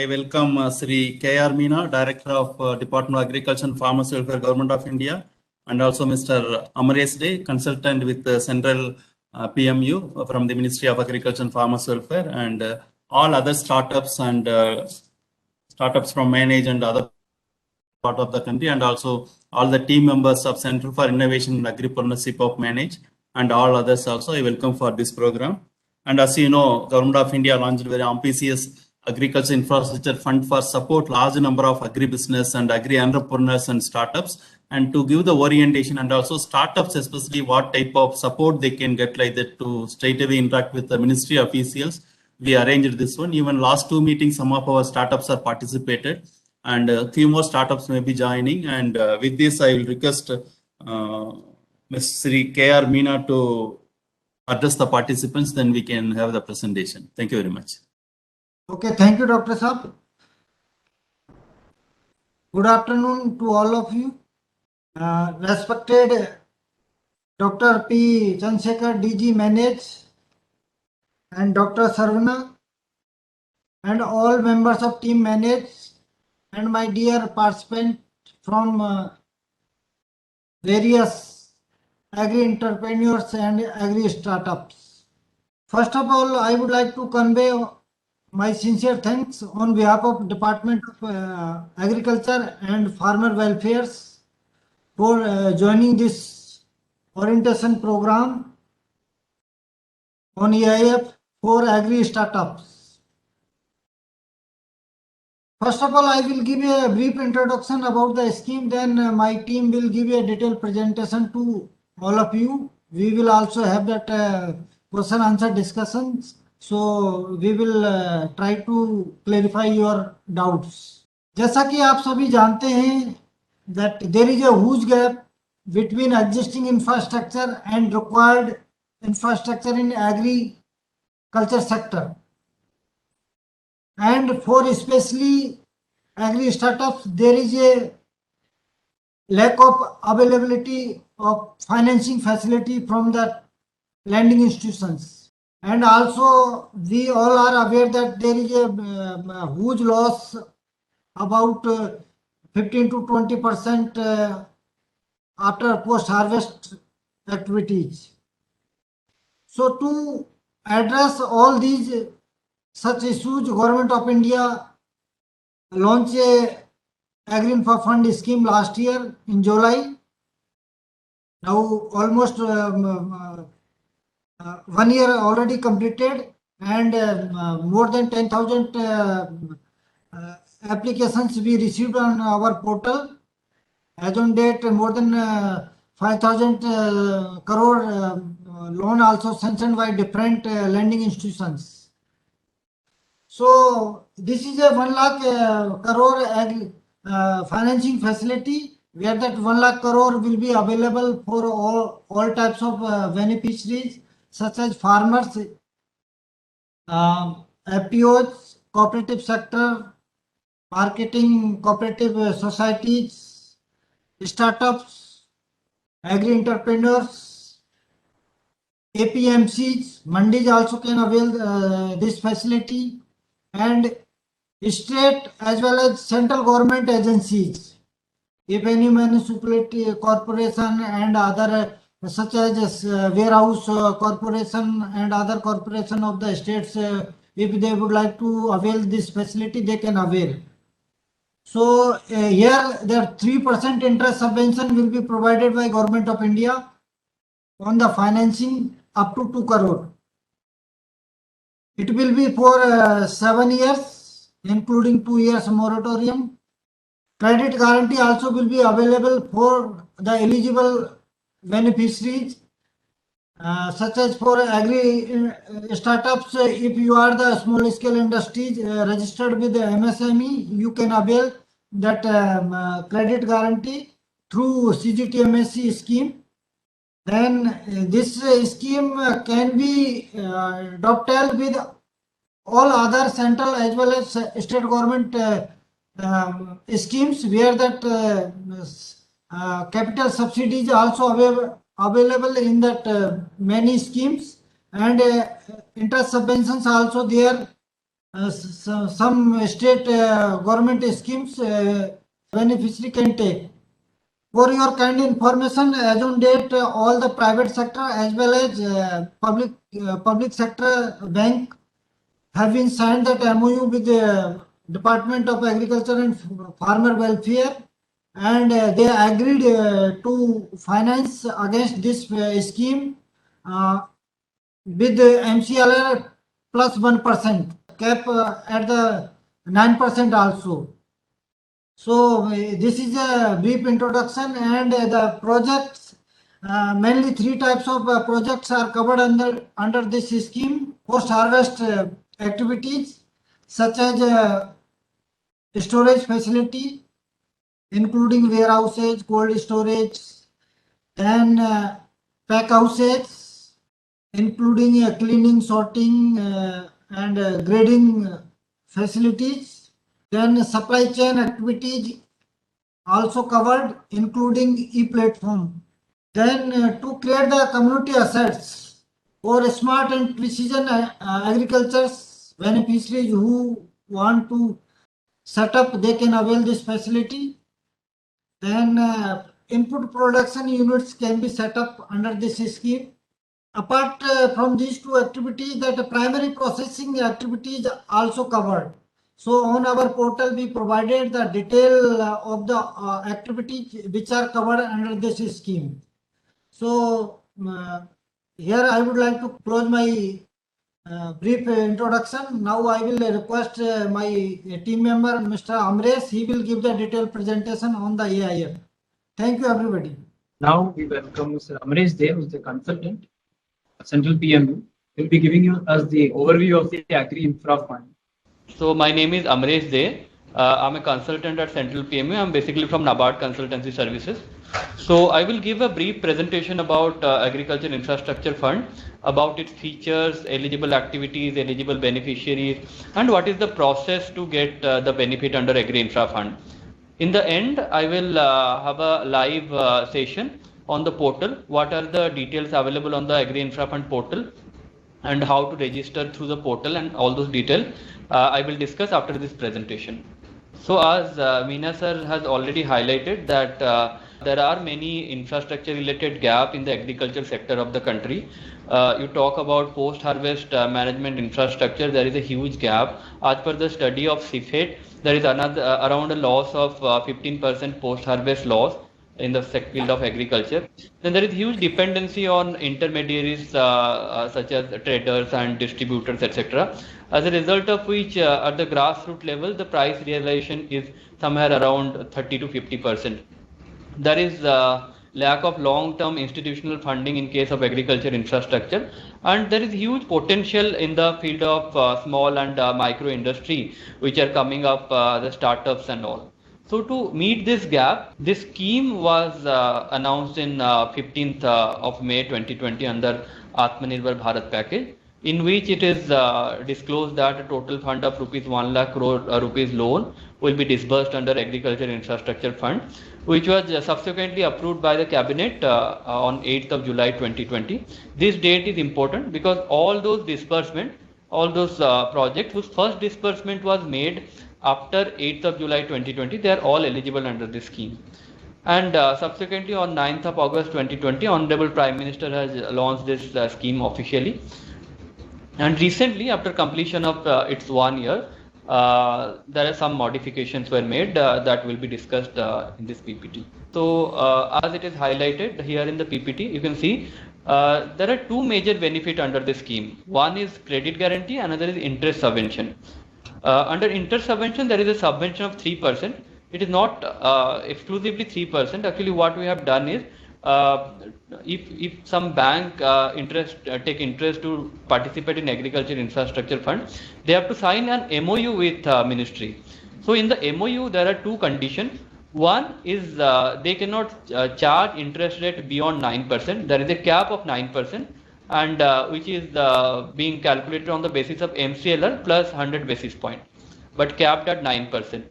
welcome Sri K.R. Meena, Director of Department of Agriculture and Farmers Welfare, Government of India, and also Mr. Amaresh Dey, Consultant with the Central PMU from the Ministry of Agriculture and Farmers Welfare, and all other startups and startups from Manage and other part of the country, and also all the team members of Center for Innovation and Agripreneurship of Manage, and all others also I welcome for this program. And as you know, Government of India launched a very ambitious Agriculture Infrastructure Fund for support large number of agribusiness and agri-entrepreneurs and startups, and to give the orientation and also startups especially what type of support they can get like that to straight away interact with the ministry officials. We arranged this one. Even last 2 meetings, some of our startups are participated, and a few more startups may be joining. And with this, I will request Ms. Sri K.R. Meena to address the participants, then we can have the presentation. Thank you very much. Okay, thank you, Dr. Saab. Good afternoon to all of you. Respected Dr. P. Chandrasekhar, DG Manage, and Dr. Sarvana, and all members of Team Manage, and my dear participants from various agri-entrepreneurs and agri-startups. First of all, I would like to convey my sincere thanks on behalf of Department of Agriculture and Farmer Welfare for joining this orientation program on EIF for agri-startups. First of all, I will give you a brief introduction about the scheme, then my team will give you a detailed presentation to all of you. We will also have that question answer discussions. So we will try to clarify your doubts. जैसा कि आप सभी जानते हैं that there is a huge gap between existing infrastructure and required infrastructure in agriculture sector. And for especially agri startups, there is a lack of availability of financing facility from the lending institutions. And also, we all are aware that there is a huge loss, about 15 to 20% after post-harvest activities. So, to address all these such issues, Government of India launched a Agri-Infra Fund scheme last year in July. Now, almost 1 year already completed, and more than 10,000 applications we received on our portal. As on date, more than 5,000 crore loan also sanctioned by different lending institutions. So this is a 1 lakh crore financing facility, where that 1 lakh crore will be available for all types of beneficiaries, such as farmers, FPOs, cooperative sector, marketing cooperative societies, startups, agri-entrepreneurs, APMCs, mandis also can avail this facility, and state as well as central government agencies. If any municipality, corporation and other such as warehouse corporation and other corporation of the states, if they would like to avail this facility, they can avail. So here the 3% interest subvention will be provided by Government of India on the financing up to 2 crore. It will be for 7 years, including 2 years moratorium. Credit guarantee also will be available for the eligible beneficiaries, such as for agri startups. If you are the small scale industries registered with the MSME, you can avail that credit guarantee through CGTMSE scheme. Then this scheme can be dovetailed with all other central as well as state government schemes, where that capital subsidies also available in that many schemes, and interest subventions also there some state government schemes beneficiary can take. For your kind information, as on date, all the private sector as well as public sector bank have been signed that MOU with the Department of Agriculture and Farmer Welfare, and they agreed to finance against this scheme with MCLR plus 1%, cap at the 9% also. So this is a brief introduction, and the projects, mainly three types of projects are covered under this scheme. Post-harvest activities such as storage facility, including warehouses, cold storage, then pack houses, including cleaning, sorting, and grading facilities. Then supply chain activities also covered, including e-platform. Then to create the community assets for smart and precision agriculture, beneficiaries who want to set up, they can avail this facility. Then input production units can be set up under this scheme. Apart from these two activities, that primary processing activities also covered. So on our portal, we provided the detail of the activities which are covered under this scheme. So here I would like to close my brief introduction. Now I will request my team member, Mr. Amresh. He will give the detailed presentation on the AIF. Thank you, everybody. Now we welcome Mr. Amresh De, who is the consultant, Central PMU. He will be giving us the overview of the Agri Infra Fund. So my name is Amresh De. I'm a consultant at Central PMU. I'm basically from NABARD Consultancy Services. So I will give a brief presentation about Agriculture Infrastructure Fund, about its features, eligible activities, eligible beneficiaries, and what is the process to get the benefit under Agri Infra Fund. In the end, I will have a live session on the portal. What are the details available on the Agri Infra Fund portal, and how to register through the portal, and all those details I will discuss after this presentation. So as Meena sir has already highlighted that there are many infrastructure related gap in the agriculture sector of the country. You talk about post-harvest management infrastructure, there is a huge gap. As per the study of CIFET, there is around a loss of 15% post-harvest loss in the field of agriculture. Then there is huge dependency on intermediaries such as traders and distributors, etc. As a result of which, at the grassroots level, the price realization is somewhere around 30 to 50%. There is lack of long-term institutional funding in case of agriculture infrastructure, and there is huge potential in the field of small and micro industry, which are coming up, the startups and all. So to meet this gap, this scheme was announced in 15th of May 2020 under Atmanirbhar Bharat package, in which it is disclosed that a total fund of rupees 1 lakh crore rupees loan will be disbursed under Agriculture Infrastructure Fund, which was subsequently approved by the Cabinet on 8th of July 2020. This date is important because all those disbursement, all those projects whose first disbursement was made after 8th of July 2020, they are all eligible under this scheme. And subsequently on 9th of August 2020, Honorable Prime Minister has launched this scheme officially. And recently, after completion of its 1 year, there are some modifications were made that will be discussed in this PPT. So as it is highlighted here in the PPT, you can see there are two major benefits under this scheme. One is credit guarantee, another is interest subvention. Under interest subvention, there is a subvention of 3%. It is not exclusively 3%. Actually, what we have done is, if some bank take interest to participate in agriculture infrastructure fund, they have to sign an MOU with ministry. So in the MOU, there are two conditions. One is they cannot charge interest rate beyond 9%. There is a cap of 9%, and which is being calculated on the basis of MCLR plus 100 basis point, but capped at 9%.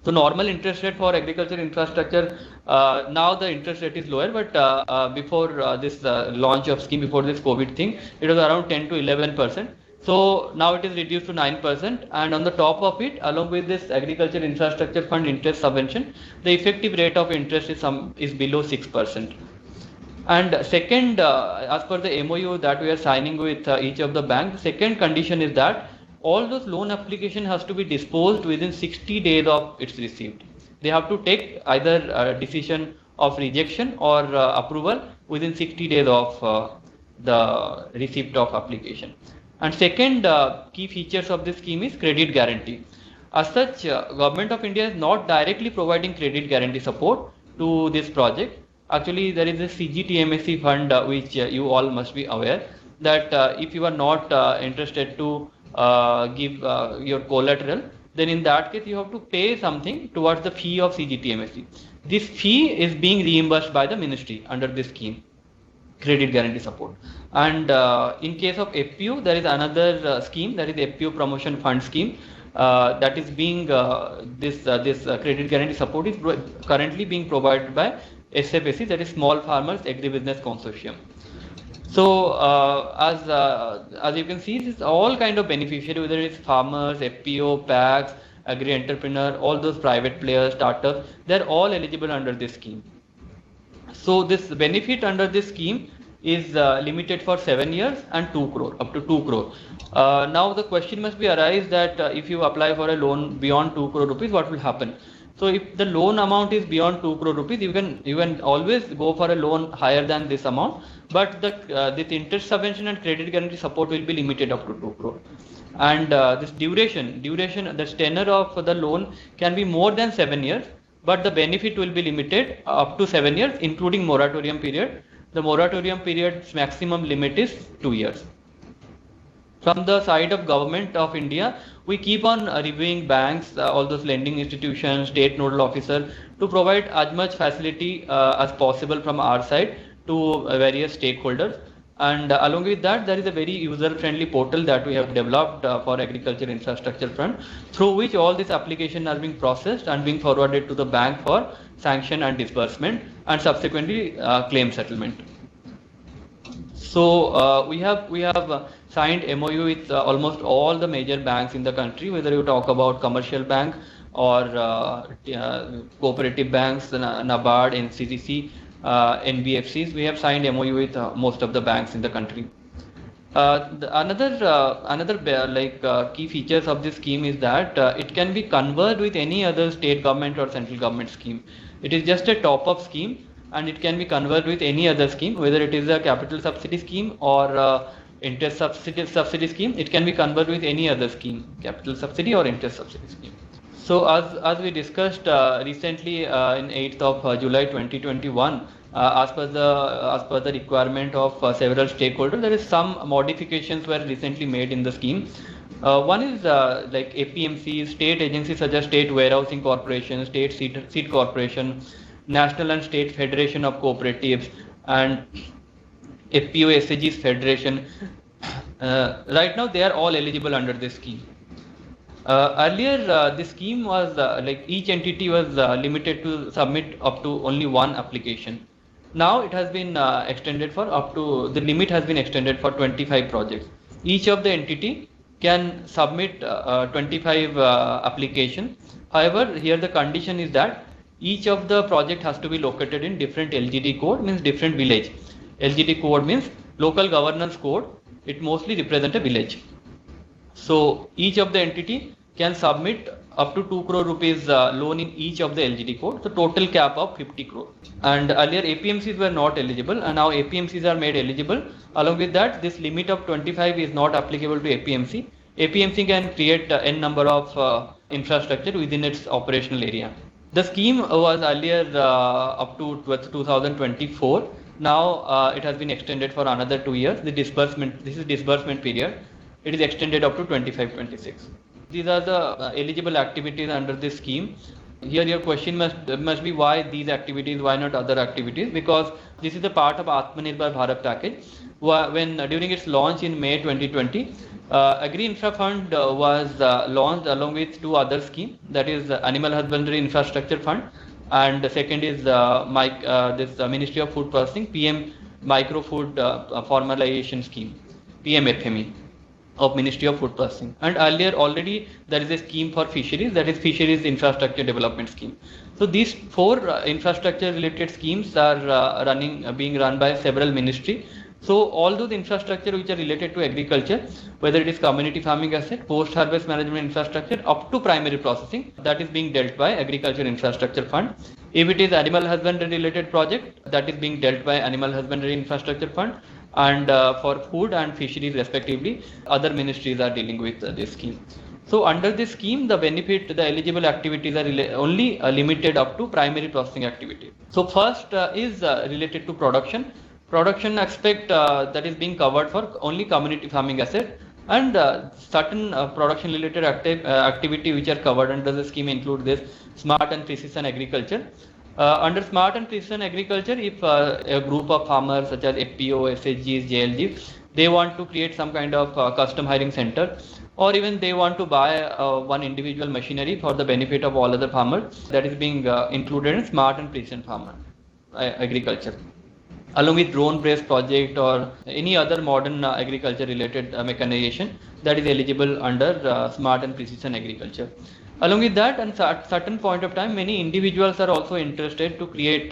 So normal interest rate for agriculture infrastructure, now the interest rate is lower, but before this launch of scheme, before this COVID thing, it was around 10 to 11%. So now it is reduced to 9%, and on the top of it, along with this agriculture infrastructure fund interest subvention, the effective rate of interest is below 6%. And second, as per the MOU that we are signing with each of the banks, the second condition is that all those loan application has to be disposed within 60 days of its received. They have to take either a decision of rejection or approval within 60 days of the receipt of application. And second key features of this scheme is credit guarantee. As such, Government of India is not directly providing credit guarantee support to this project. Actually, there is a CGTMSE fund which you all must be aware that if you are not interested to give your collateral, then in that case you have to pay something towards the fee of CGTMSE. This fee is being reimbursed by the ministry under this scheme, credit guarantee support. And in case of FPO, there is another scheme, that is FPO promotion fund scheme, that is being this credit guarantee support is currently being provided by SFSC, that is Small Farmers Agribusiness Consortium. So as you can see, this is all kind of beneficiary, whether it's farmers, FPO, PACs, agri-entrepreneur, all those private players, startups, they're all eligible under this scheme. So this benefit under this scheme is limited for 7 years and 2 crore, up to 2 crore. Now the question must be arise that if you apply for a loan beyond 2 crore rupees, what will happen? So if the loan amount is beyond 2 crore rupees, you can always go for a loan higher than this amount, but this interest subvention and credit guarantee support will be limited up to 2 crore. And this duration, the tenure of the loan can be more than 7 years, but the benefit will be limited up to 7 years, including moratorium period. The moratorium period's maximum limit is 2 years. From the side of Government of India, we keep on reviewing banks, all those lending institutions, state nodal officer, to provide as much facility as possible from our side to various stakeholders. And along with that, there is a very user-friendly portal that we have developed for agriculture infrastructure fund, through which all this application are being processed and being forwarded to the bank for sanction and disbursement, and subsequently claim settlement. So we have signed MOU with almost all the major banks in the country, whether you talk about commercial bank or cooperative banks, NABARD, NCGC, NBFCs. We have signed MOU with most of the banks in the country. Another key features of this scheme is that it can be converted with any other state government or central government scheme. It is just a top-up scheme, and it can be converted with any other scheme, whether it is a capital subsidy scheme or interest subsidy scheme. It can be converted with any other scheme, capital subsidy or interest subsidy scheme. So as we discussed recently in 8th of July 2021, as per the requirement of several stakeholders, there is some modifications were recently made in the scheme. One is like APMCs, state agencies such as State Warehousing Corporation, State Seed Corporation, National and State Federation of Cooperatives, and FPO SAGs Federation. Right now they are all eligible under this scheme. Earlier this scheme was like each entity was limited to submit up to only one application. Now it has been extended for the limit has been extended for 25 projects. Each of the entity can submit 25 applications. However, here the condition is that each of the project has to be located in different LGD code, means different village. LGD code means local governance code. It mostly represents a village. So each of the entity can submit up to 2 crore rupees loan in each of the LGD code, the total cap of 50 crore. And earlier APMCs were not eligible, and now APMCs are made eligible. Along with that, this limit of 25 is not applicable to APMC. APMC can create n number of infrastructure within its operational area. The scheme was earlier up to 2024. Now it has been extended for another 2 years. This is disbursement period. It is extended up to 25-26. These are the eligible activities under this scheme. Here your question must be why these activities, why not other activities? Because this is a part of Atmanirbhar Bharat package. When during its launch in May 2020, Agri Infra Fund was launched along with two other schemes, that is Animal Husbandry Infrastructure Fund, and the second is this Ministry of Food Processing PM Micro Food Formalization Scheme, PMFME. of Ministry of Food Processing. And earlier already there is a scheme for fisheries, that is Fisheries Infrastructure Development Scheme. So these four infrastructure related schemes are being run by several ministries. So all those infrastructure which are related to agriculture, whether it is community farming asset, post-harvest management infrastructure, up to primary processing, that is being dealt by Agriculture Infrastructure Fund. If it is animal husbandry related project, that is being dealt by Animal Husbandry Infrastructure Fund. And for food and fisheries respectively, other ministries are dealing with this scheme. So under this scheme, the benefit, the eligible activities are only limited up to primary processing activity. So first is related to production. Production aspect that is being covered for only community farming asset, and certain production related activity which are covered under the scheme include this smart and precision agriculture. Under smart and precision agriculture, if a group of farmers such as FPO, SHGs, JLGs, they want to create some kind of custom hiring center, or even they want to buy one individual machinery for the benefit of all other farmers, that is being included in smart and precision farmer agriculture. Along with drone-based project or any other modern agriculture-related mechanization that is eligible under smart and precision agriculture. Along with that, and at certain point of time, many individuals are also interested to create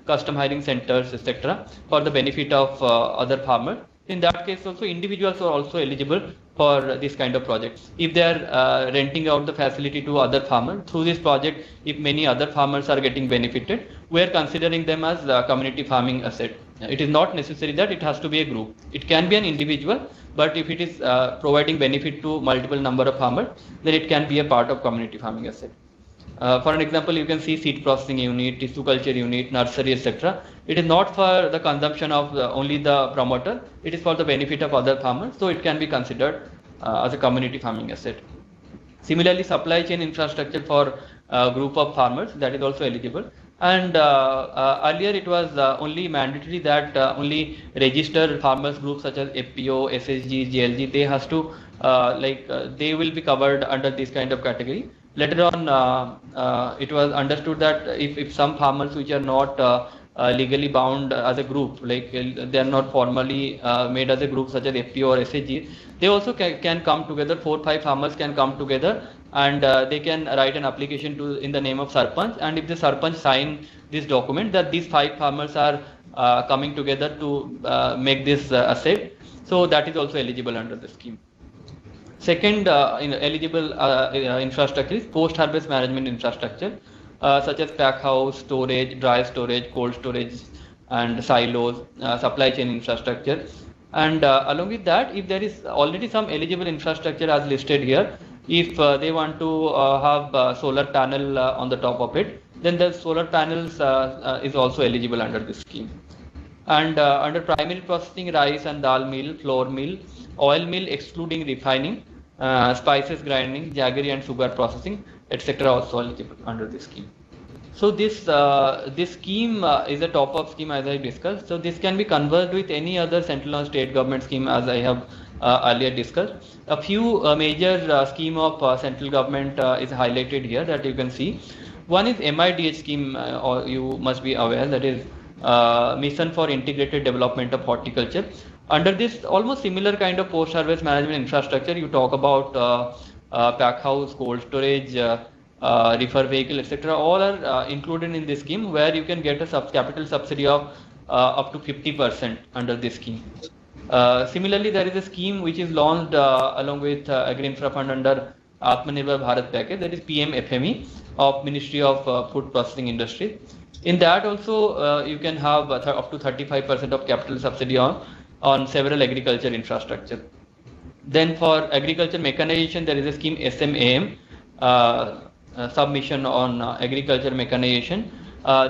custom hiring centers, etc., for the benefit of other farmers. In that case, also individuals are also eligible for this kind of projects. If they are renting out the facility to other farmers through this project, if many other farmers are getting benefited, we are considering them as community farming asset. It is not necessary that it has to be a group. It can be an individual, but if it is providing benefit to multiple number of farmers, then it can be a part of community farming asset. For an example, you can see seed processing unit, tissue culture unit, nursery, etc. It is not for the consumption of only the promoter. It is for the benefit of other farmers. So it can be considered as a community farming asset. Similarly, supply chain infrastructure for a group of farmers, that is also eligible. And earlier it was only mandatory that only registered farmers groups such as FPO, SHG, JLG, they has to they will be covered under this kind of category. Later on, it was understood that if some farmers which are not legally bound as a group, like they are not formally made as a group such as FPO or SHG, they also can come together. 4 or 5 farmers can come together and they can write an application in the name of Sarpanch, and if the Sarpanch sign this document that these 5 farmers are coming together to make this asset, so that is also eligible under the scheme. Second eligible infrastructure is post-harvest management infrastructure, such as pack house, storage, dry storage, cold storage, and silos, supply chain infrastructure. And along with that, if there is already some eligible infrastructure as listed here, if they want to have solar panel on the top of it, then the solar panels is also eligible under this scheme. And under primary processing, rice and dal mill, flour mill, oil mill excluding refining, spices grinding, jaggery and sugar processing, etc., also eligible under this scheme. So this scheme is a top-up scheme, as I discussed. So this can be converged with any other central or state government scheme, as I have earlier discussed. A few major scheme of central government is highlighted here that you can see. One is MIDH scheme, or you must be aware, that is Mission for Integrated Development of Horticulture. Under this almost similar kind of post-harvest management infrastructure, you talk about pack house, cold storage, reefer vehicle, etc. All are included in this scheme, where you can get a capital subsidy of up to 50% under this scheme. Similarly, there is a scheme which is launched along with Agri Infra Fund under Atmanirbhar Bharat package, that is PMFME of Ministry of Food Processing Industry. In that also you can have up to 35% of capital subsidy on several agriculture infrastructure. Then for agriculture mechanization, there is a scheme SMAM, submission on agriculture mechanization.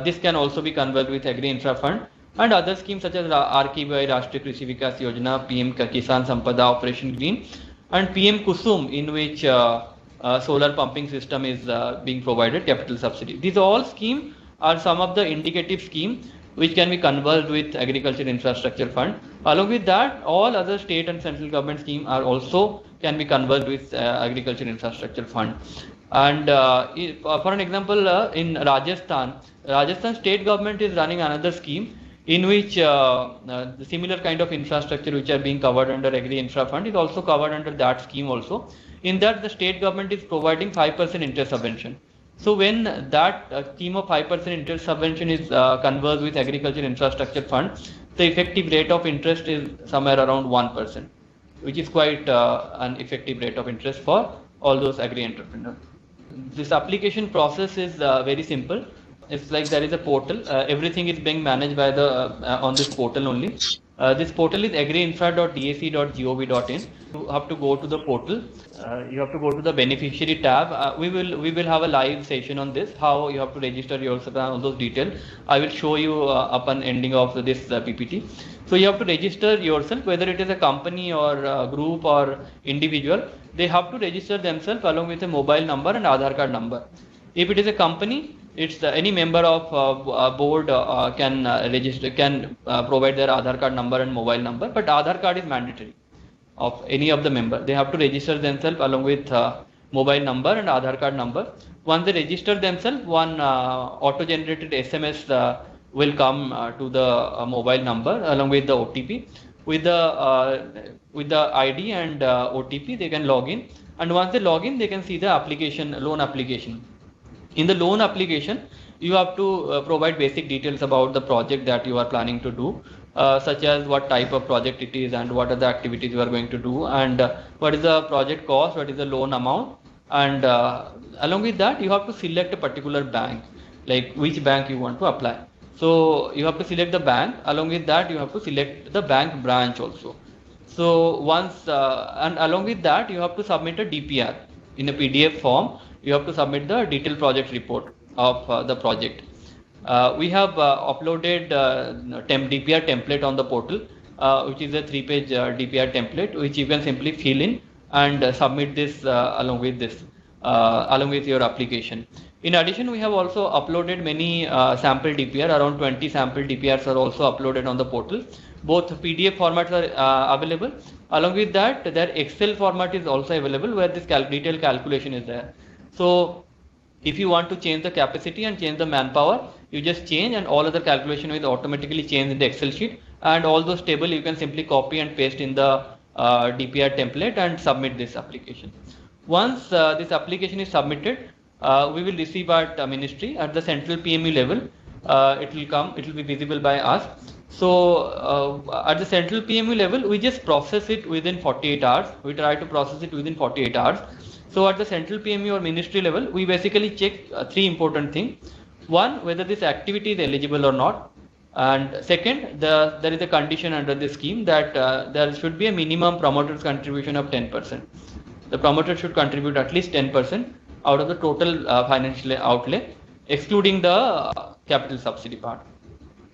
This can also be converged with Agri Infra Fund, and other schemes such as RKBY, Rashtriya Krishi Vikas Yojana, PM Kisan Sampada, Operation Green, and PM Kusum, in which solar pumping system is being provided capital subsidy. These all schemes are some of the indicative schemes which can be converged with Agriculture Infrastructure Fund. Along with that, all other state and central government schemes are also can be converged with Agriculture Infrastructure Fund. And for an example, in Rajasthan state government is running another scheme in which the similar kind of infrastructure which are being covered under Agri Infra Fund is also covered under that scheme also. In that, the state government is providing 5% interest subvention. So when that scheme of 5% interest subvention is conversed with Agriculture Infrastructure Fund, the effective rate of interest is somewhere around 1%, which is quite an effective rate of interest for all those agri entrepreneurs. This application process is very simple. It's like there is a portal. Everything is being managed by the on this portal only. This portal is agriinfra.dac.gov.in. You have to go to the portal. You have to go to the beneficiary tab. We will have a live session on this. How you have to register yourself and all those details. I will show you upon ending of this PPT. So you have to register yourself, whether it is a company or a group or individual. They have to register themselves along with a mobile number and Aadhaar card number. If it is a company, it's any member of board can register, can provide their Aadhaar card number and mobile number, but Aadhaar card is mandatory of any of the member. They have to register themselves along with mobile number and Aadhaar card number. Once they register themselves, one auto-generated SMS will come to the mobile number along with the OTP. With the ID and OTP, they can log in, and once they log in, they can see the application, loan application. In the loan application, you have to provide basic details about the project that you are planning to do, such as what type of project it is and what are the activities you are going to do, and what is the project cost, what is the loan amount, and along with that, you have to select a particular bank, like which bank you want to apply. So you have to select the bank. Along with that, you have to select the bank branch also. So once and along with that, you have to submit a DPR in a PDF form. You have to submit the detailed project report of the project. We have uploaded DPR template on the portal, which is a 3-page DPR template, which you can simply fill in and submit this along with your application. In addition, we have also uploaded many sample DPR, around 20 sample DPRs are also uploaded on the portal. Both PDF formats are available. Along with that, their Excel format is also available where this detailed calculation is there. So if you want to change the capacity and change the manpower, you just change and all other calculation will automatically change in the Excel sheet, and all those tables you can simply copy and paste in the DPR template and submit this application. Once this application is submitted, we will receive at ministry at the central PMU level. It will be visible by us. So at the central PMU level, we just process it within 48 hours. We try to process it within 48 hours. So at the central PMU or ministry level, we basically check 3 important things. One, whether this activity is eligible or not. And second, there is a condition under the scheme that there should be a minimum promoter's contribution of 10%. The promoter should contribute at least 10% out of the total financial outlay, excluding the capital subsidy part.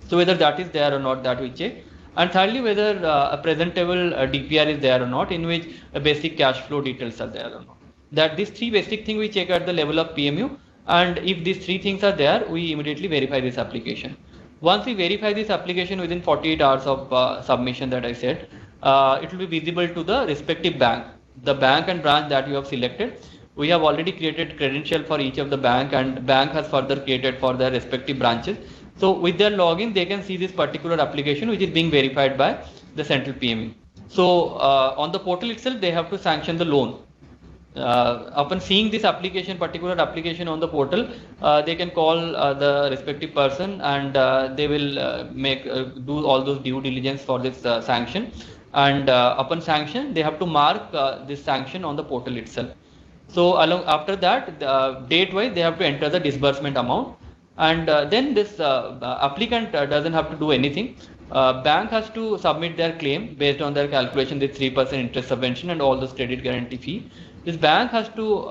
So whether that is there or not, that we check. And thirdly, whether a presentable DPR is there or not, in which basic cash flow details are there or not. That these 3 basic things we check at the level of PMU, and if these 3 things are there, we immediately verify this application. Once we verify this application within 48 hours of submission that I said, it will be visible to the respective bank. The bank and branch that you have selected, we have already created credential for each of the bank, and bank has further created for their respective branches. So with their login, they can see this particular application which is being verified by the central PMU. So on the portal itself, they have to sanction the loan. Upon seeing this particular application on the portal, they can call the respective person, and they will do all those due diligence for this sanction. And upon sanction, they have to mark this sanction on the portal itself. So after that, date-wise, they have to enter the disbursement amount, and then this applicant doesn't have to do anything. Bank has to submit their claim based on their calculation, the 3% interest subvention and all those credit guarantee fee. This bank has to,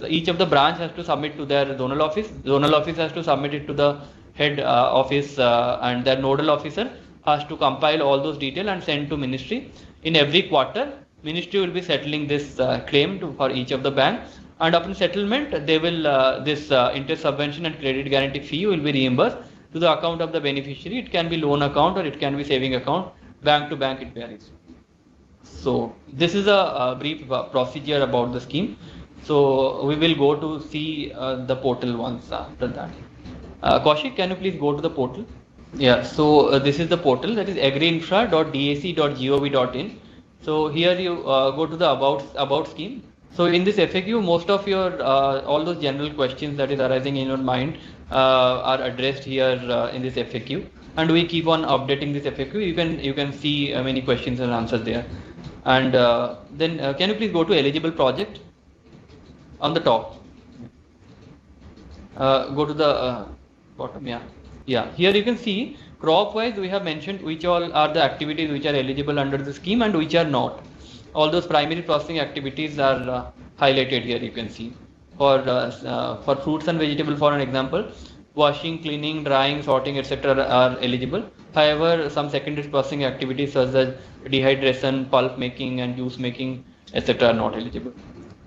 each of the branch has to submit to their zonal office. Zonal office has to submit it to the head office, and their nodal officer has to compile all those details and send to ministry. In every quarter, ministry will be settling this claim for each of the bank, and upon settlement, they will this interest subvention and credit guarantee fee will be reimbursed to the account of the beneficiary. It can be loan account or it can be saving account. Bank to bank, it varies. So this is a brief procedure about the scheme. So we will go to see the portal once after that. Kaushik, can you please go to the portal? Yeah, so this is the portal, that is agriinfra.dac.gov.in. So here you go to the about scheme. So in this FAQ, most of your all those general questions that is arising in your mind are addressed here in this FAQ, and we keep on updating this FAQ. You can see many questions and answers there. And then can you please go to eligible project on the top? Go to the bottom. Yeah, here you can see crop wise we have mentioned which all are the activities which are eligible under the scheme and which are not. All those primary processing activities are highlighted here. You can see for fruits and vegetables, for an example, washing, cleaning, drying, sorting, etc. are eligible. However, some secondary processing activities such as dehydration, pulp making and juice making, etc. are not eligible.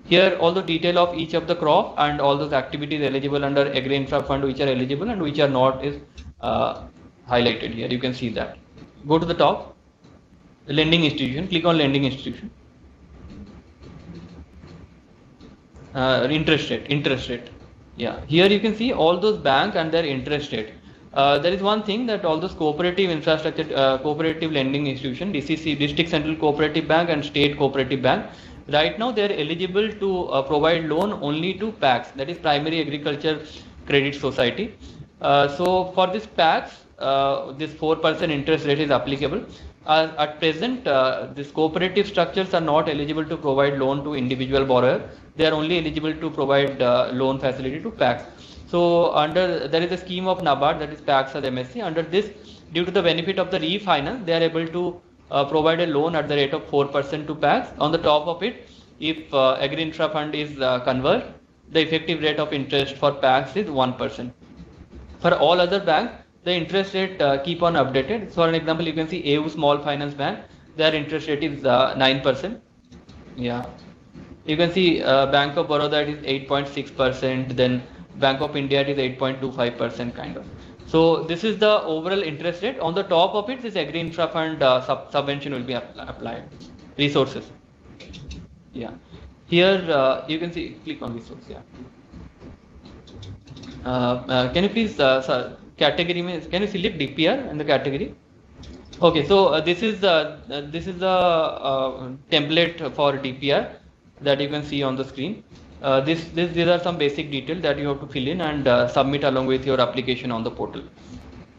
Here all the detail of each of the crop and all those activities eligible under Agri Infra Fund which are eligible and which are not is highlighted here. You can see that. Go to the top, the lending institution, click on lending institution. Interest rate. Yeah, here you can see all those banks and their interest rate. There is one thing that all those cooperative infrastructure, cooperative lending institution, DCC, District Central Cooperative Bank and State Cooperative Bank, right now they are eligible to provide loan only to PACS, that is Primary Agriculture Credit Society. So for this PACS, this 4% interest rate is applicable. At present, these cooperative structures are not eligible to provide loan to individual borrower. They are only eligible to provide loan facility to PACS. So there is a scheme of NABARD, that is PACS as MSC. Under this, due to the benefit of the refinance, they are able to provide a loan at the rate of 4% to PACS. On the top of it, if Agri Infra Fund is converted, the effective rate of interest for PACS is 1%. For all other banks, the interest rate keep on updated. So for an example, you can see AU Small Finance Bank, their interest rate is 9%. Yeah. You can see Bank of Baroda it is 8.6%, then Bank of India it is 8.25% kind of. So this is the overall interest rate. On the top of it, this Agri Infra Fund subvention will be applied. Resources. Yeah. Here you can see, click on resource. Yeah. Can you please, category, can you select DPR in the category? Okay, so this is the template for DPR that you can see on the screen. These are some basic details that you have to fill in and submit along with your application on the portal.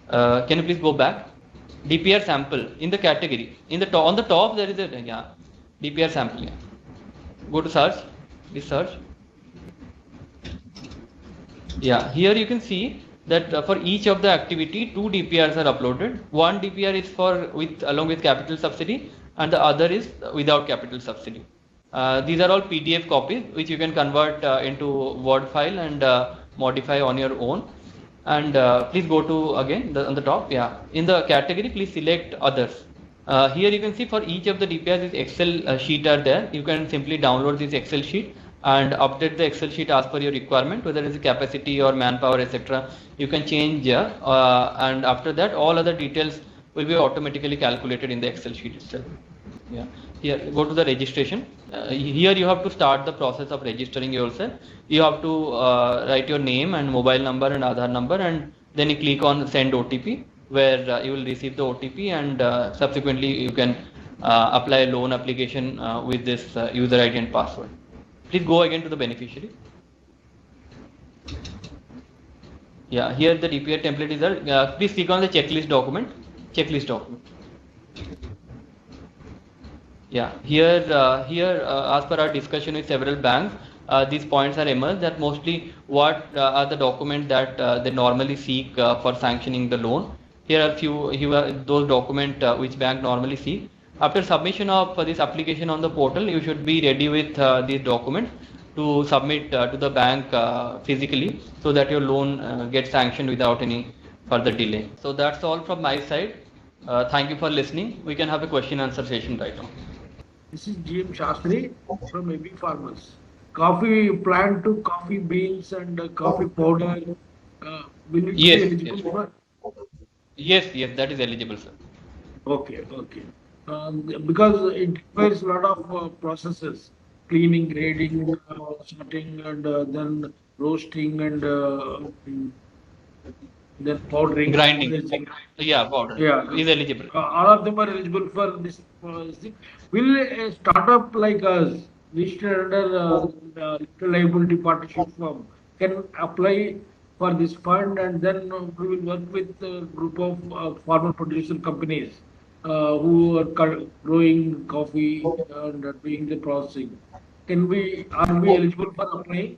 Can you please go back? DPR sample in the category. On the top there is a DPR sample. Yeah. Go to search. Please search. Yeah, here you can see that for each of the activity, 2 DPRs are uploaded. One DPR is along with capital subsidy, and the other is without capital subsidy. These are all PDF copies which you can convert into Word file and modify on your own. And please go to again on the top. Yeah, in the category, please select others. Here you can see for each of the DPRs, this Excel sheet are there. You can simply download this Excel sheet and update the Excel sheet as per your requirement, whether it is capacity or manpower, etc. You can change, and after that, all other details will be automatically calculated in the Excel sheet itself. Yeah. Here, go to the registration. Here you have to start the process of registering yourself. You have to write your name and mobile number and Aadhaar number, and then you click on send OTP, where you will receive the OTP, and subsequently you can apply a loan application with this user ID and password. Please go again to the beneficiary. Yeah, here the DPR template is there. Please click on the checklist document. Yeah, here as per our discussion with several banks, these points are emerged that mostly what are the documents that they normally seek for sanctioning the loan. Here are those documents which bank normally seek. After submission of this application on the portal, you should be ready with these documents to submit to the bank physically, so that your loan gets sanctioned without any further delay. So that's all from my side. Thank you for listening. We can have a question and answer session right now. This is GM Shastri from AB Farmers. Coffee plant to coffee beans and coffee powder. Will it be eligible for? Yes, that is eligible, sir. Okay. Because it requires a lot of processes: cleaning, grading, sorting, and then roasting and then powdering, Grinding. pressing. Yeah, powder. Yeah. Is eligible. All of them are eligible for this thing. Will a startup like us, registered under limited liability partnership firm, can apply for this fund, and then we will work with a group of farmer producer companies who are growing coffee and doing the processing. Are we eligible for applying?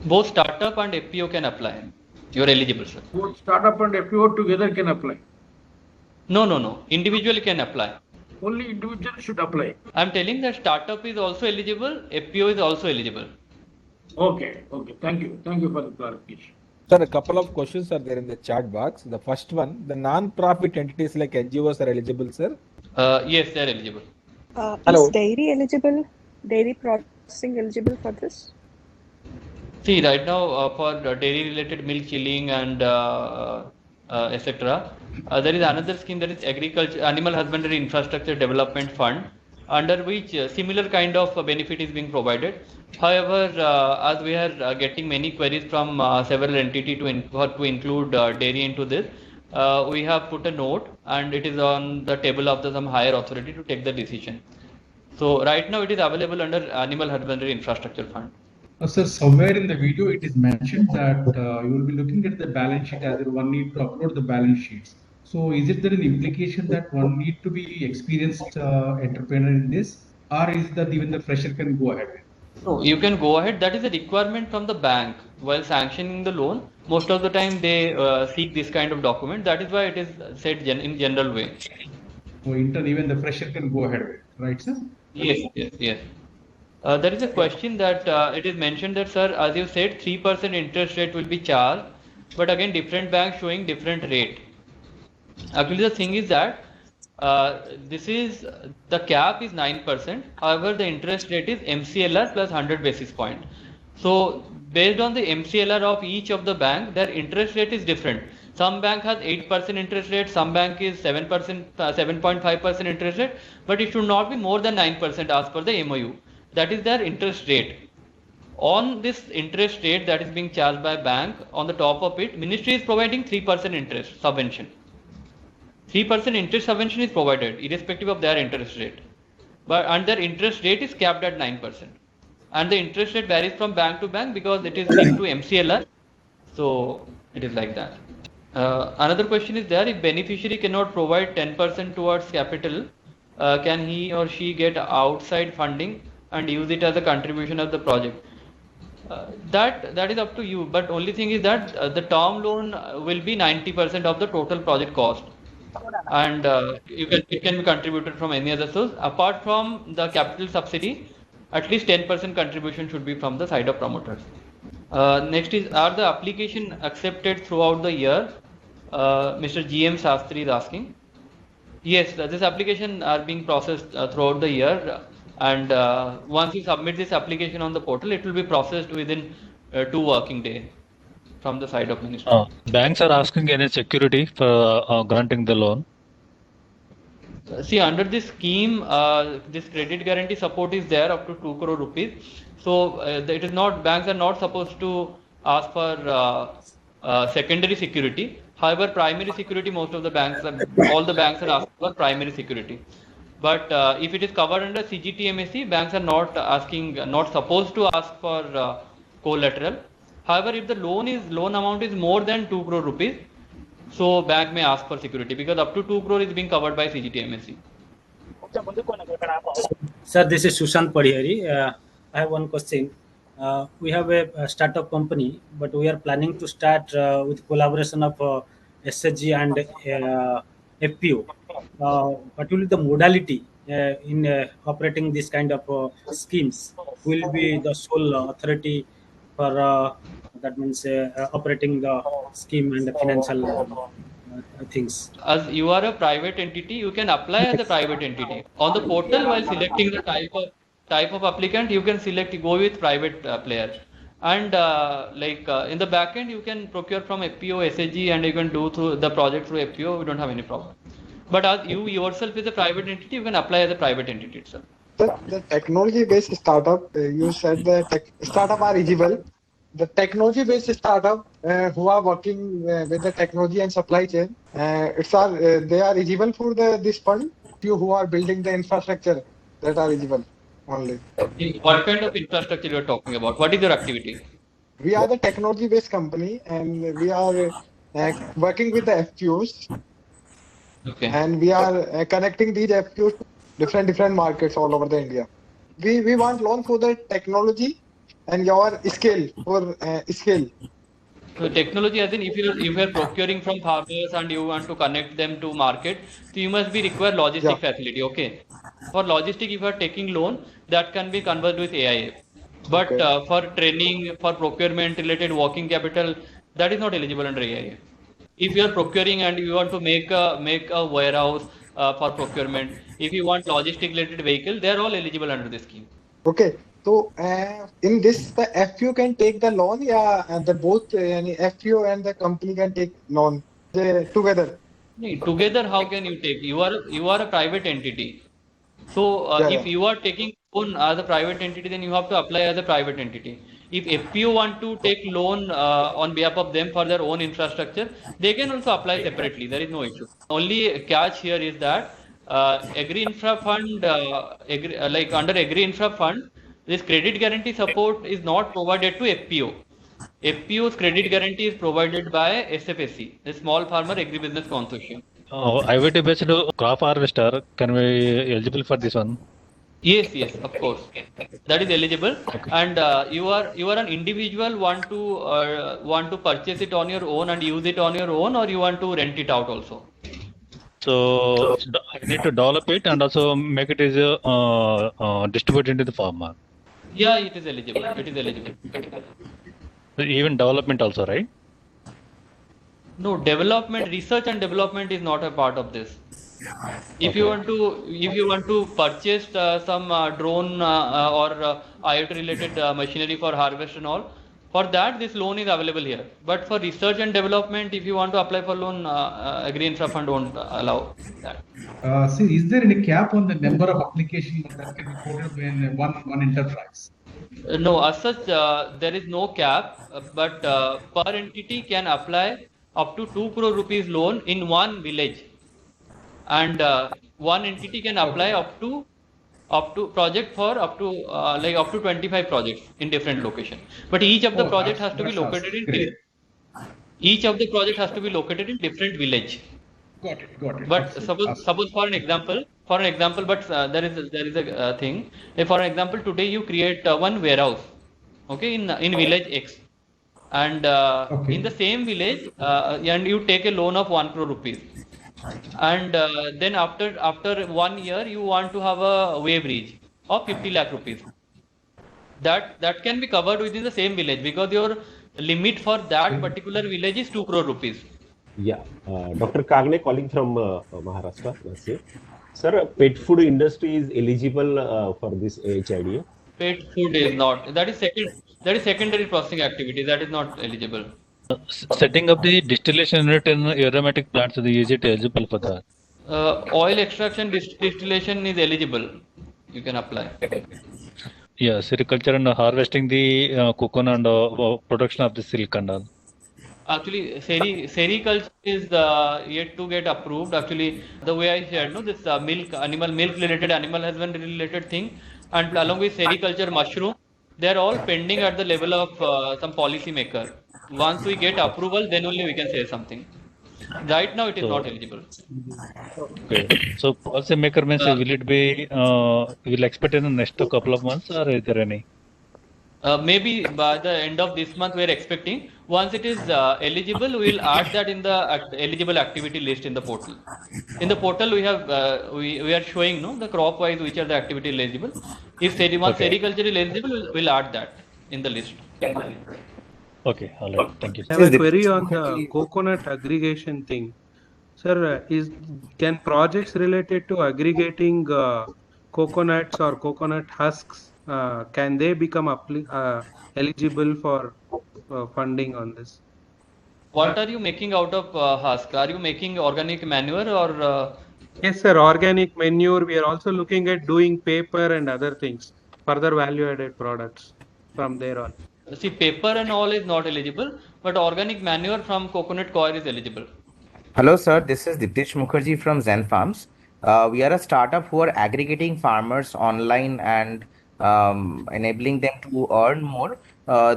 Both startup and FPO can apply. You are eligible, sir. Both startup and FPO together can apply. No. Individually can apply. Only individual should apply. I'm telling that startup is also eligible, FPO is also eligible. Okay. Thank you for the clarification. Sir, a couple of questions are there in the chat box. The first one, the non-profit entities like NGOs are eligible, sir? Yes, they are eligible. Hello. Is dairy eligible? Dairy processing eligible for this? See, right now for dairy-related milk chilling and etc., there is another scheme, that is Agriculture Animal Husbandry Infrastructure Development Fund, under which similar kind of benefit is being provided. However, as we are getting many queries from several entities to include dairy into this, we have put a note, and it is on the table of some higher authority to take the decision. So right now it is available under Animal Husbandry Infrastructure Fund. Sir, somewhere in the video it is mentioned that you will be looking at the balance sheet as one need to upload the balance sheets. So is it there an implication that one need to be experienced entrepreneur in this, or is that even the fresher can go ahead? No, you can go ahead. That is a requirement from the bank while sanctioning the loan. Most of the time they seek this kind of document. That is why it is said in general way. So in turn, even the fresher can go ahead with it, right, sir? Yes. There is a question that it is mentioned that, sir, as you said, 3% interest rate will be charged, but again different banks showing different rate. Actually, the thing is that the cap is 9%. However, the interest rate is MCLR plus 100 basis point. So based on the MCLR of each of the bank, their interest rate is different. Some bank has 8% interest rate, some bank is 7%, 7.5% interest rate, but it should not be more than 9% as per the MOU. That is their interest rate. On this interest rate that is being charged by bank, on the top of it, ministry is providing 3% interest subvention. 3% interest subvention is provided irrespective of their interest rate. And their interest rate is capped at 9%. And the interest rate varies from bank to bank because it is linked to MCLR. So it is like that. Another question is there, if beneficiary cannot provide 10% towards capital, can he or she get outside funding and use it as a contribution of the project? That is up to you, but only thing is that the term loan will be 90% of the total project cost, and it can be contributed from any other source apart from the capital subsidy. At least 10% contribution should be from the side of promoters. Next is, are the application accepted throughout the year? Mr. GM Shastri is asking. Yes, this application are being processed throughout the year, and once you submit this application on the portal, it will be processed within 2 working days from the side of ministry. Banks are asking any security for granting the loan? See, under this scheme, this credit guarantee support is there up to 2 crore rupees. So it is not, banks are not supposed to ask for secondary security. However, primary security, most of the banks, all the banks are asking for primary security. But if it is covered under CGTMSE, banks are not supposed to ask for collateral. However, if the loan amount is more than 2 crore rupees, so bank may ask for security because up to 2 crore is being covered by CGTMSE. Sir, this is Sushant Padhiyari. I have one question. We have a startup company, but we are planning to start with collaboration of SHG and FPO. What will be the modality in operating this kind of schemes? Will be the sole authority for that means operating the scheme and the financial things. As you are a private entity, you can apply as a private entity. On the portal, while selecting the type of applicant, you can go with private player. And in the back end, you can procure from FPO, SHG, and you can do through the project through FPO. We don't have any problem. But as you yourself is a private entity, you can apply as a private entity itself. The technology-based startup, you said that startup are eligible, the technology-based startup who are working with the technology and supply chain, they are eligible for this fund. Few who are building the infrastructure that are eligible only. What kind of infrastructure you're talking about? What is your activity? We are the technology-based company, and we are working with the FPOs. Okay. And we are connecting these FPOs to different markets all over the India. We want loan for the technology and your scale for scale. So technology, as in if you are procuring from farmers and you want to connect them to market, so you must be require logistic facility. Okay. For logistic, if you are taking loan, that can be converted with AIF. But for training, for procurement related working capital, that is not eligible under AIF. If you are procuring and you want to make a warehouse for procurement, if you want logistic related vehicle, they are all eligible under this scheme. Okay. So in this, the FPO can take the loan, and the both FPO and the company can take loan together. Together, how can you take? You are a private entity. So if you are taking loan as a private entity, then you have to apply as a private entity. If FPO want to take loan on behalf of them for their own infrastructure, they can also apply separately. There is no issue. Only catch here is that Agri Infra Fund, like under Agri Infra Fund, this credit guarantee support is not provided to FPO. FPO's credit guarantee is provided by SFSC, the Small Farmer Agribusiness Consortium. IoT based crop harvester, can we eligible for this one? Yes, of course. That is eligible. Okay. And you are an individual want to purchase it on your own and use it on your own, or you want to rent it out also? So I need to develop it and also make it easier distribute into the farmer. Yeah, it is eligible. So even development also, right? No, research and development is not a part of this. If you want to purchase some drone or IoT related machinery for harvest and all, for that this loan is available here. But for research and development, if you want to apply for loan, Agri Infra Fund won't allow that. See, is there any cap on the number of applications that can be quoted in one enterprise? No, as such, there is no cap, but per entity can apply up to 2 crore rupees loan in one village, and one entity can apply up to project for up to 25 projects in different locations. But each of the project has to be located in different village. Got it. But suppose for an example, but there is a thing. If for example today you create one warehouse, okay, in village X, and in the same village, and you take a loan of 1 crore rupees, and then after 1 year you want to have a wage of 50 lakh rupees. That can be covered within the same village, because your limit for that particular village is 2 crore rupees. Yeah, Dr. Kagne calling from Maharashtra. That's it. Sir, pet food industry is eligible for this HIDA? Pet food is not. That is secondary processing activity. That is not eligible. Setting up the distillation unit in aromatic plants, is it eligible for that? Oil extraction distillation is eligible. You can apply. Yeah, sericulture and harvesting the coconut and production of the silk and all. Actually, sericulture is yet to get approved. Actually, the way I shared, this milk related, animal husbandry related thing, and along with sericulture, mushroom, they are all pending at the level of some policy maker. Once we get approval, then only we can say something. Right now, it is not eligible. Okay. So policy maker means will it be will expect in the next couple of months, or is there any? Maybe by the end of this month we are expecting. Once it is eligible, we will add that in the eligible activity list in the portal. In the portal we have we are showing the crop wise which are the activity eligible. If sericulture is eligible, we'll add that in the list. Okay, all right, thank you. I have a query on the coconut aggregation thing. Sir, can projects related to aggregating coconuts or coconut husks, can they become eligible for funding on this? What are you making out of husk? Are you making organic manure or? Yes, sir, organic manure. We are also looking at doing paper and other things, further value-added products from there on. See, paper and all is not eligible, but organic manure from coconut coir is eligible. Hello, sir. This is Diptish Mukherjee from Zen Farms. We are a startup who are aggregating farmers online and enabling them to earn more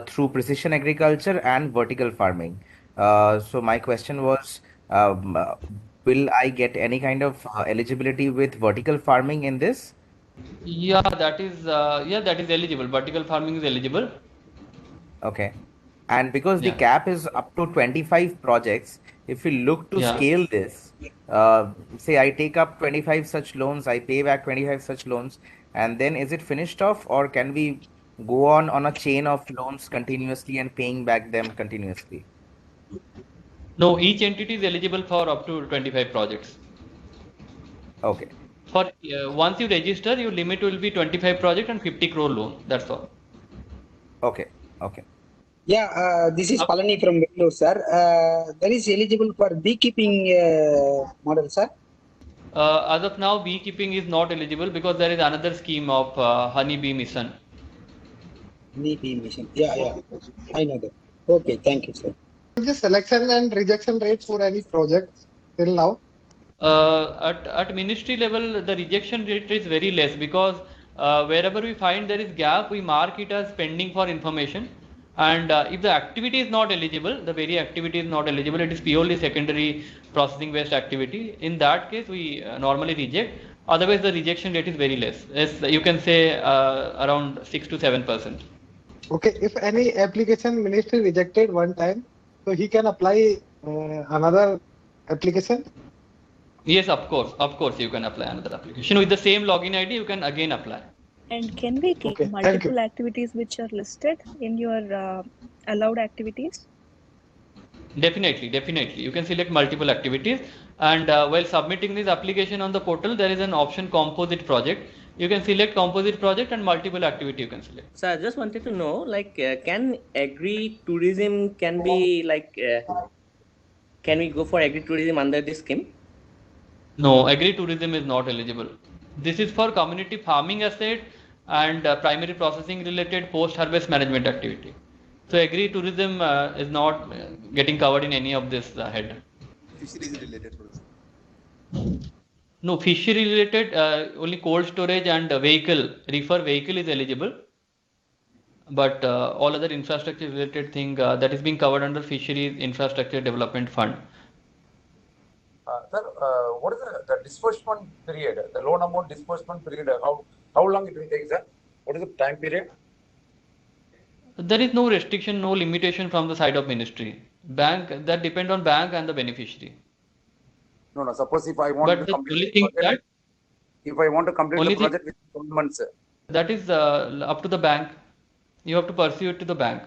through precision agriculture and vertical farming. So my question was, will I get any kind of eligibility with vertical farming in this? Yeah, that is eligible. Vertical farming is eligible. Okay. And because the Yeah. cap is up to 25 projects, if we look to Yeah. scale this, say I take up 25 such loans, I pay back 25 such loans, and then is it finished off, or can we go on a chain of loans continuously and paying back them continuously? No, each entity is eligible for up to 25 projects. Okay. For once you register, your limit will be 25 project and 50 crore loan. That's all. Okay. Okay. Yeah, this is Palani from Bangalore, sir. That is eligible for beekeeping model, sir. As of now, beekeeping is not eligible because there is another scheme of honeybee mission. Honeybee mission. Yeah. I know that. Okay, thank you, sir. Is the selection and rejection rate for any project till now? At ministry level, the rejection rate is very less because wherever we find there is gap, we mark it as pending for information. And if the activity is not eligible, the very activity is not eligible, it is purely secondary processing based activity. In that case, we normally reject. Otherwise, the rejection rate is very less. You can say around 6 to 7%. Okay, if any application ministry rejected one time, so he can apply another application? Yes, of course, you can apply another application. With the same login ID, you can again apply. And can we take multiple activities which are listed in your allowed activities? Definitely. You can select multiple activities, and while submitting this application on the portal, there is an option composite project. You can select composite project and multiple activity you can select. So I just wanted to know, like, can agri-tourism can be like, can we go for agri-tourism under this scheme? No, agri-tourism is not eligible. This is for community farming asset and primary processing related post-harvest management activity. So agri-tourism is not getting covered in any of this head. Fisheries related. No, fishery related, only cold storage and vehicle is eligible. But all other infrastructure related thing that is being covered under Fisheries Infrastructure Development Fund. Sir, what is the disbursement period? The loan amount disbursement period, how long it will take, sir? What is the time period? There is no restriction, no limitation from the side of ministry. Bank, that depend on bank and the beneficiary. No. Suppose if I want to complete the project, if I want to complete the project within 12 months, sir. That is up to the bank. You have to pursue it to the bank.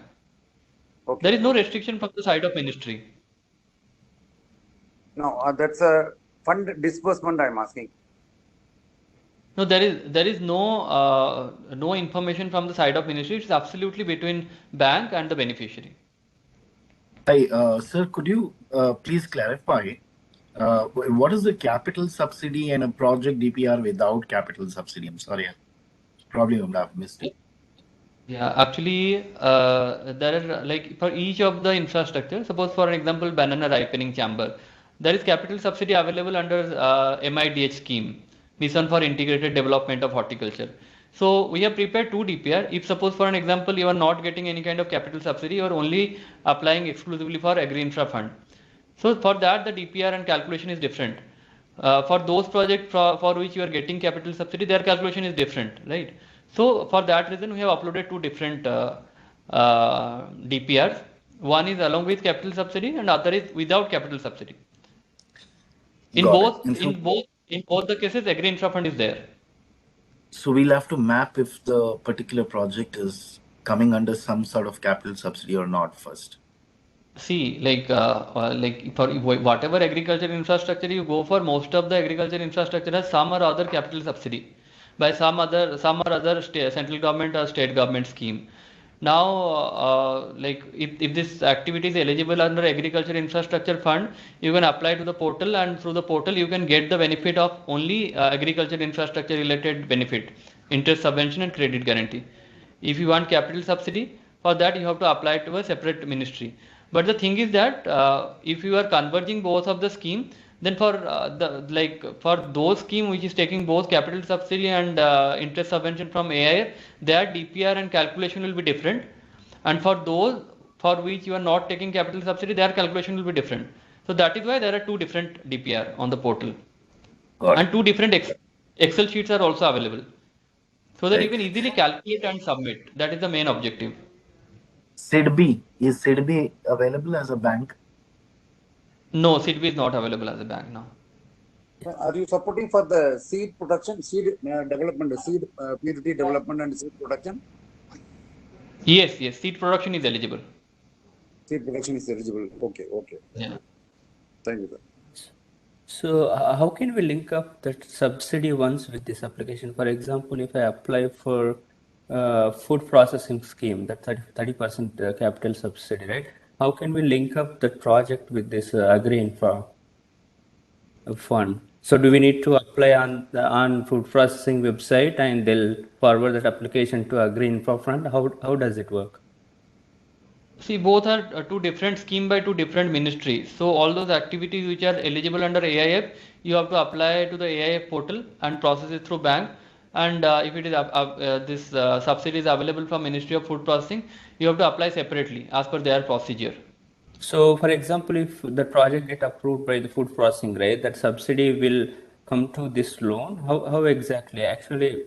Okay. There is no restriction from the side of ministry. No, that's a fund disbursement I'm asking. No, there is no information from the side of ministry. It's absolutely between bank and the beneficiary. Hi, sir, could you please clarify what is the capital subsidy and a project DPR without capital subsidy? I'm sorry, probably would have missed it. Yeah, actually, there are like for each of the infrastructure, suppose for example, banana ripening chamber, there is capital subsidy available under MIDH scheme, Mission for Integrated Development of Horticulture. So we have prepared two DPR. If suppose for an example, you are not getting any kind of capital subsidy, you are only applying exclusively for Agri Infra Fund. So for that, the DPR and calculation is different. For those projects for which you are getting capital subsidy, their calculation is different, right? So for that reason, we have uploaded two different DPRs. One is along with capital subsidy, and other is without capital subsidy. In both the cases, Agri Infra Fund is there. So we'll have to map if the particular project is coming under some sort of capital subsidy or not first. See, like for whatever agriculture infrastructure you go for, most of the agriculture infrastructure has some or other capital subsidy by some or other central government or state government scheme. Now, like if this activity is eligible under Agriculture Infrastructure Fund, you can apply to the portal, and through the portal you can get the benefit of only agriculture infrastructure related benefit, interest subvention and credit guarantee. If you want capital subsidy, For that, you have to apply to a separate ministry. But the thing is that if you are converging both of the scheme, then for for those scheme which is taking both capital subsidy and interest subvention from AIF, their DPR and calculation will be different. And for those for which you are not taking capital subsidy, their calculation will be different. So that is why there are two different DPR on the portal. And two different Excel sheets are also available. So that you can easily calculate and submit. That is the main objective. SIDBI, is SIDBI available as a bank? No, SIDBI is not available as a bank now. Are you supporting for the seed production, seed development, seed purity development and seed production? Yes, seed production is eligible. Seed production is eligible. Okay. Yeah. Thank you, sir. So how can we link up that subsidy ones with this application? For example, if I apply for food processing scheme, that 30% capital subsidy, right? How can we link up the project with this agri-infra fund? So do we need to apply on food processing website and they'll forward that application to agri-infra fund? How does it work? See, both are two different scheme by two different ministries. So all those activities which are eligible under AIF, you have to apply to the AIF portal and process it through bank. And if it is this subsidy is available from Ministry of Food Processing, you have to apply separately as per their procedure. So, for example, if the project get approved by the food processing, right, that subsidy will come to this loan. How exactly? Actually,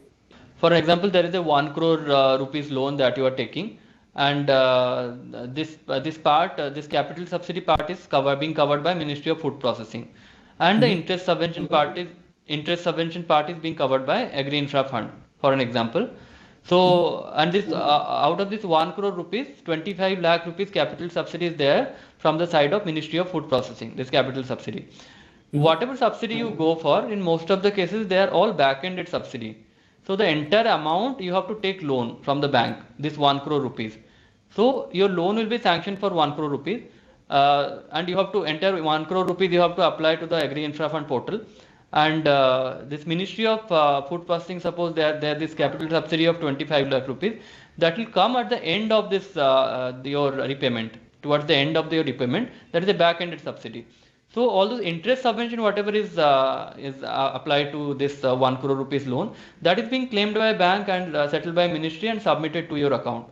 for example, there is a 1 crore rupees loan that you are taking, and this capital subsidy part is being covered by Ministry of Food Processing, and the interest subvention part is being covered by Agri Infra Fund, for an example. So, and this out of this 1 crore rupees, 25 lakh rupees capital subsidy is there from the side of Ministry of Food Processing, this capital subsidy. Whatever subsidy you go for, in most of the cases, they are all back-ended subsidy. So the entire amount you have to take loan from the bank, this 1 crore rupees. So your loan will be sanctioned for 1 crore rupees, and you have to enter 1 crore rupees, you have to apply to the Agri Infra Fund portal. And this Ministry of Food Processing, suppose they are this capital subsidy of 25 lakh rupees, that will come at the end of this your repayment, towards the end of your repayment. That is a back-ended subsidy. So all those interest subvention, whatever is applied to this 1 crore rupees loan, that is being claimed by a bank and settled by ministry and submitted to your account.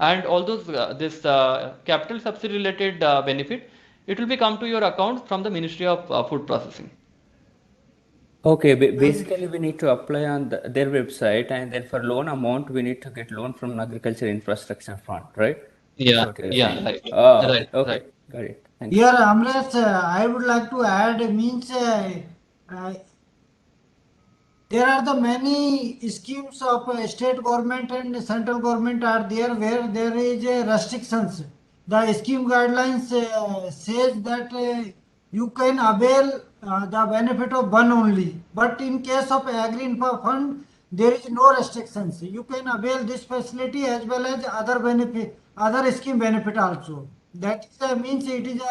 And all those this capital subsidy related benefit, it will be come to your account from the Ministry of Food Processing. okay, basically we need to apply on their website, and then for loan amount we need to get loan from Agriculture Infrastructure Fund, right? Yeah, That's what you're yeah, saying. right, Oh, right, okay, right. got it. Thank you. Here, Amresh, I would like to add, there are the many schemes of state government and central government are there where there is restrictions. The scheme guidelines says that you can avail the benefit of one only. But in case of Agri Infra Fund, there is no restrictions. You can avail this facility as well as other benefit, other scheme benefit also. That means it is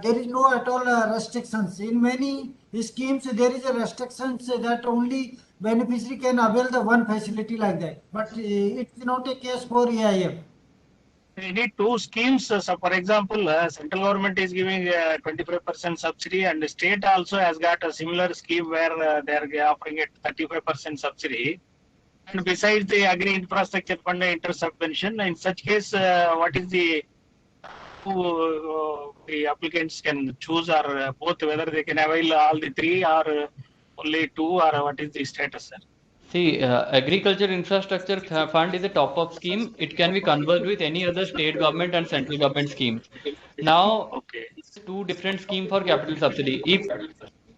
there is no at all restrictions. In many schemes, there is a restrictions that only beneficiary can avail the one facility like that. But it is not a case for AIF. We need two schemes. So, for example, central government is giving 25% subsidy, and the state also has got a similar scheme where they are offering it 35% subsidy. And besides the Agri Infrastructure Fund interest subvention, in such case, what is the applicants can choose, or both, whether they can avail all the three or only two, or what is the status, sir? See, Agriculture Infrastructure Fund is a top-up scheme. It can be converged with any other state government and central government scheme. Now, two different schemes for capital subsidy.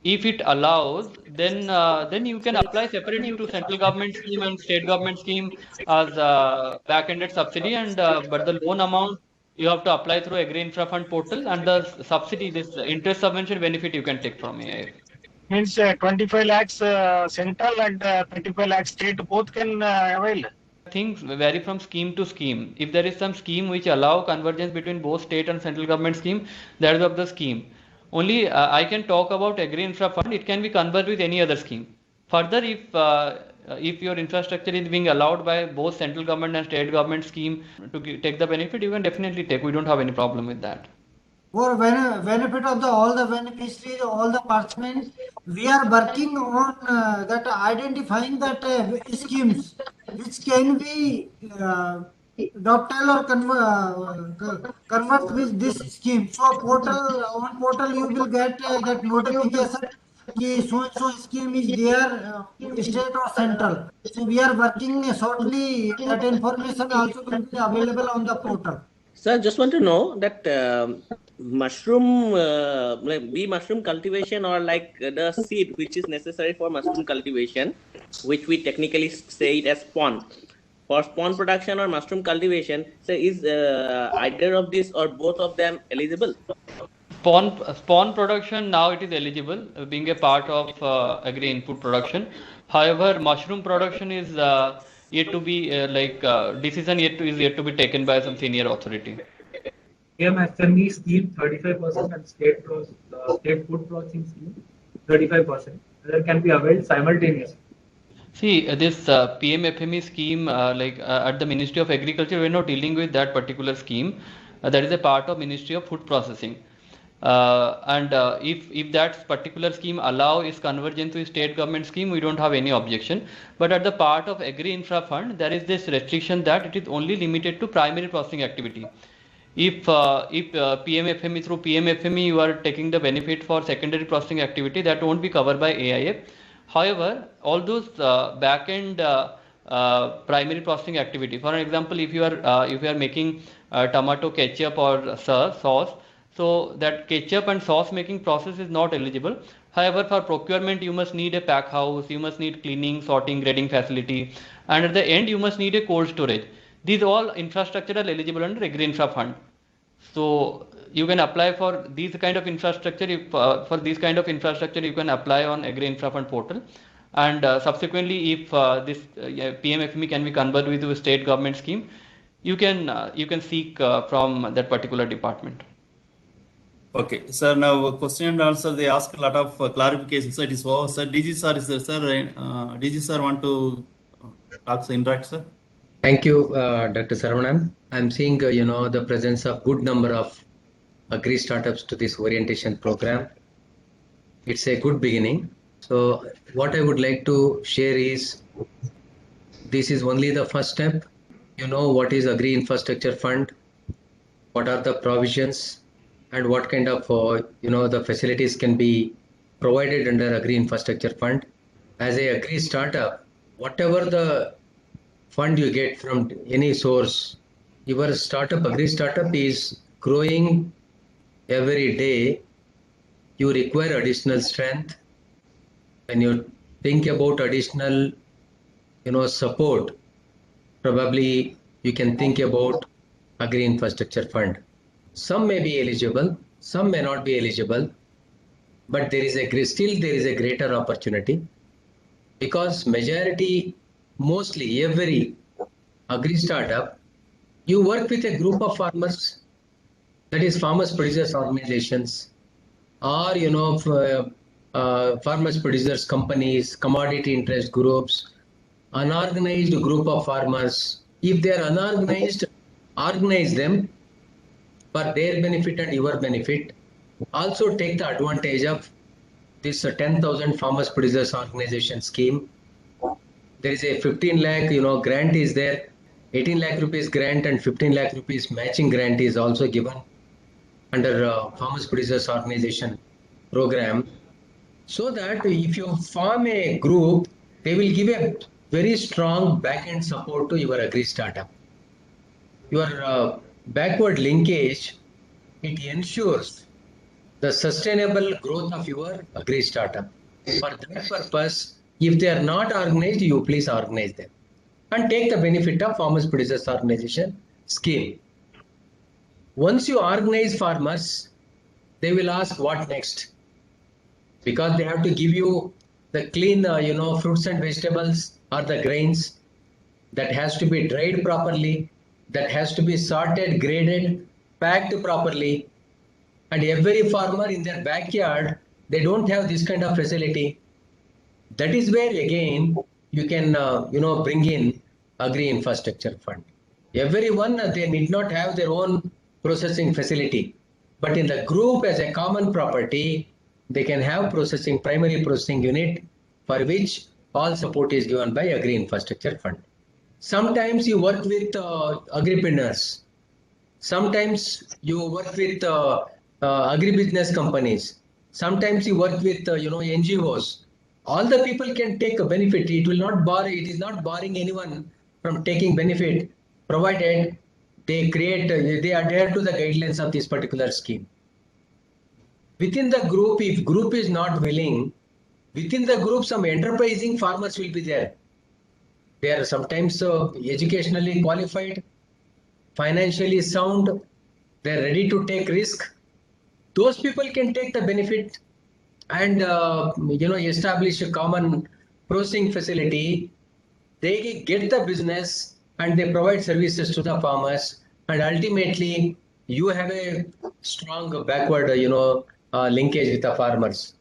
If it allows, then you can apply separately to central government scheme and state government scheme as back-ended subsidy, and but the loan amount you have to apply through Agri Infra Fund portal, and the subsidy, this interest subvention benefit, you can take from AIF. Means 25 lakhs central and 25 lakhs state, both can avail. Things vary from scheme to scheme. If there is some scheme which allow convergence between both state and central government scheme, that is of the scheme. Only I can talk about Agri Infra Fund. It can be converged with any other scheme. Further, if your infrastructure is being allowed by both central government and state government scheme to take the benefit, you can definitely take. We don't have any problem with that. For benefit of all the beneficiaries, all the participants, we are working on that identifying that schemes which can be dovetail or convert with this scheme. So on portal you will get that notification कि so and so scheme is there, state or central. So we are working shortly. That information also will be available on the portal. Sir, just want to know that mushroom, mushroom cultivation, or like the seed which is necessary for mushroom cultivation, which we technically say it as spawn. For spawn production or mushroom cultivation, so is either of these or both of them eligible? Spawn production, now it is eligible, being a part of agri input production. However, mushroom production is yet to be decision is yet to be taken by some senior authority. PMFME scheme 35% and state food processing scheme 35%. That can be availed simultaneously. See, this PMFME scheme, at the Ministry of Agriculture, we're not dealing with that particular scheme. That is a part of Ministry of Food Processing. If that particular scheme is convergent to state government scheme, we don't have any objection. But at the part of Agri Infra Fund, there is this restriction that it is only limited to primary processing activity. If PMFME, through PMFME you are taking the benefit for secondary processing activity, that won't be covered by AIF. However, all those back-end primary processing activity, for example, if you are making tomato ketchup or sauce, so that ketchup and sauce making process is not eligible. However, for procurement you must need a pack house, you must need cleaning, sorting, grading facility, and at the end you must need a cold storage. These all infrastructure are eligible under Agri Infra Fund. So you can apply for these kind of infrastructure. For these kind of infrastructure, you can apply on Agri Infra Fund portal. And subsequently, if this PMFME can be converted with a state government scheme, you can seek from that particular department. Okay, sir. Now question and answer. They ask a lot of clarifications. So it is over. Sir, DG sir is there, sir. DG sir want to talk, interact, sir. Thank you, Dr. Saravanan. I'm seeing, the presence of good number of agri startups to this orientation program. It's a good beginning. So what I would like to share is, this is only the first step. You know what is Agri Infrastructure Fund, what are the provisions, and what kind of, the facilities can be provided under Agri Infrastructure Fund. As a agri startup, whatever the fund you get from any source, your agri startup is growing every day. You require additional strength. When you think about additional, support, probably you can think about Agri Infrastructure Fund. Some may be eligible, some may not be eligible, but still there is a greater opportunity, because mostly every agri startup, you work with a group of farmers, that is farmers producers organizations, or farmers producers companies, commodity interest groups, unorganized group of farmers. If they are unorganized, organize them for their benefit and your benefit. Also take the advantage of this 10,000 farmers producers organization scheme. There is a 15 lakh, grant is there. 18 lakh rupees grant and 15 lakh rupees matching grant is also given under farmers producers organization program. So that if you form a group, they will give a very strong back-end support to your agri startup. Your backward linkage, it ensures the sustainable growth of your agri startup. For that purpose, if they are not organized, you please organize them and take the benefit of farmers producers organization scheme. Once you organize farmers, they will ask what next, because they have to give you the clean, fruits and vegetables or the grains that has to be dried properly, that has to be sorted, graded, packed properly. And every farmer in their backyard, they don't have this kind of facility. That is where again you can bring in Agri Infrastructure Fund. Everyone, they need not have their own processing facility, but in the group as a common property, they can have primary processing unit for which all support is given by Agri Infrastructure Fund. Sometimes you work with agripreneurs. Sometimes you work with agribusiness companies. Sometimes you work with NGOs. All the people can take a benefit. It is not barring anyone from taking benefit, provided they adhere to the guidelines of this particular scheme. Within the group, if group is not willing, within the group some enterprising farmers will be there. They are sometimes educationally qualified, financially sound, they are ready to take risk. Those people can take the benefit and establish a common processing facility. They get the business and they provide services to the farmers, and ultimately you have a strong backward linkage with the farmers.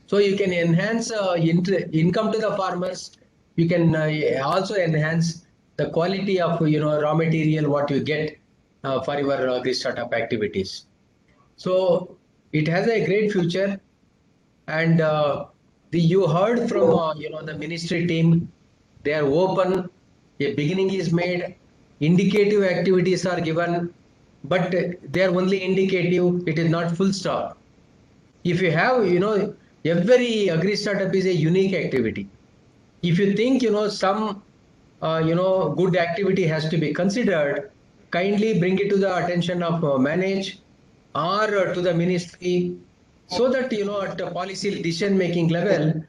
So you can enhance income to the farmers. You can also enhance the quality of raw material what you get for your agri startup activities. So it has a great future, and you heard from the ministry team. They are open. A beginning is made. Indicative activities are given, but they are only indicative. It is not full stop. If you have every agri startup is a unique activity. If you think some good activity has to be considered, kindly bring it to the attention of manage or to the ministry, so that at the policy decision making level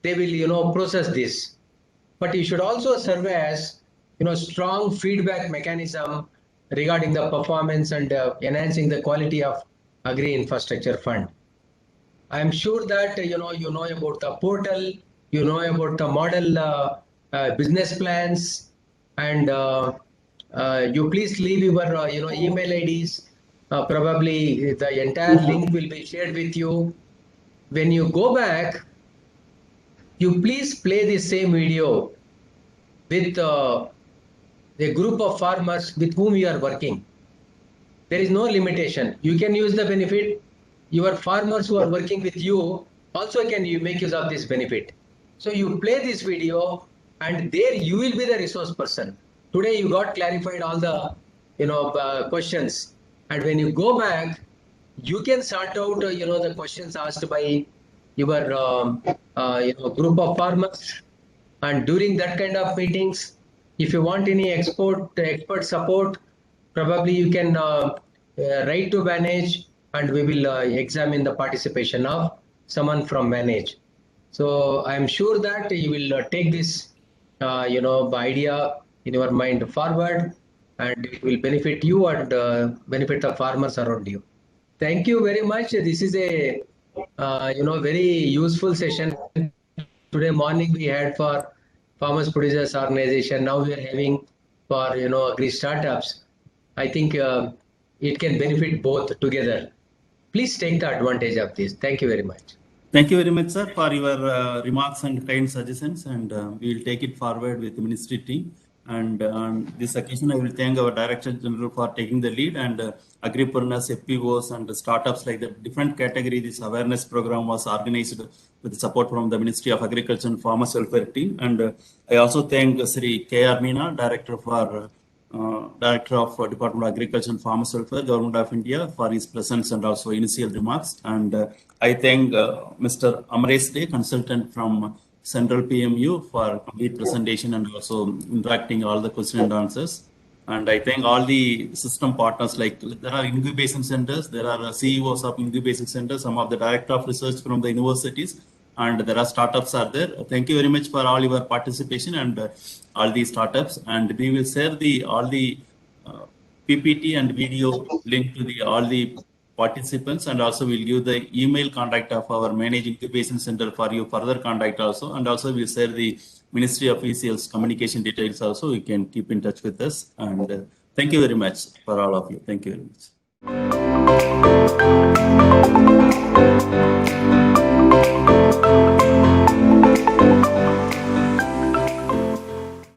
they will process this. But you should also serve as strong feedback mechanism regarding the performance and enhancing the quality of Agri Infrastructure Fund. I am sure that you know about the portal, you know about the model business plans, and you please leave your email IDs. Probably the entire link will be shared with you. When you go back, you please play the same video with a group of farmers with whom you are working. There is no limitation. You can use the benefit. Your farmers who are working with you also can make use of this benefit. So you play this video, and there you will be the resource person. Today you got clarified all the questions, and when you go back, you can sort out the questions asked by your group of farmers. And during that kind of meetings, if you want any expert support, probably you can write to Manage, and we will examine the participation of someone from Manage. So I am sure that you will take this idea in your mind forward, and it will benefit you and benefit the farmers around you. Thank you very much. This is a very useful session. Today morning we had for Farmers Producers Organization. Now we are having for agri startups. I think it can benefit both together. Please take the advantage of this. Thank you very much. Thank you very much, sir, for your remarks and kind suggestions, and we will take it forward with the ministry team. And on this occasion, I will thank our Director General for taking the lead, and agripreneurs, FPOs, and startups like the different category. This awareness program was organized with the support from the Ministry of Agriculture and Farmers Welfare team. And I also thank Sri K.R. Meena, Director of Department of Agriculture and Farmers Welfare, Government of India, for his presence and also initial remarks. And I thank Mr. Amaresh De, consultant from Central PMU, for complete presentation and also interacting all the question and answers. And I thank all the system partners, like there are incubation centers, there are CEOs of incubation centers, some of the director of research from the universities, and there are startups are there. Thank you very much for all your participation and all these startups. And we will share all the PPT and video link to all the participants, and also we'll give the email contact of our Managed Incubation Center for you further contact also, and also we'll share the Ministry officials communication details also. You can keep in touch with us, and thank you very much for all of you. Thank you very much.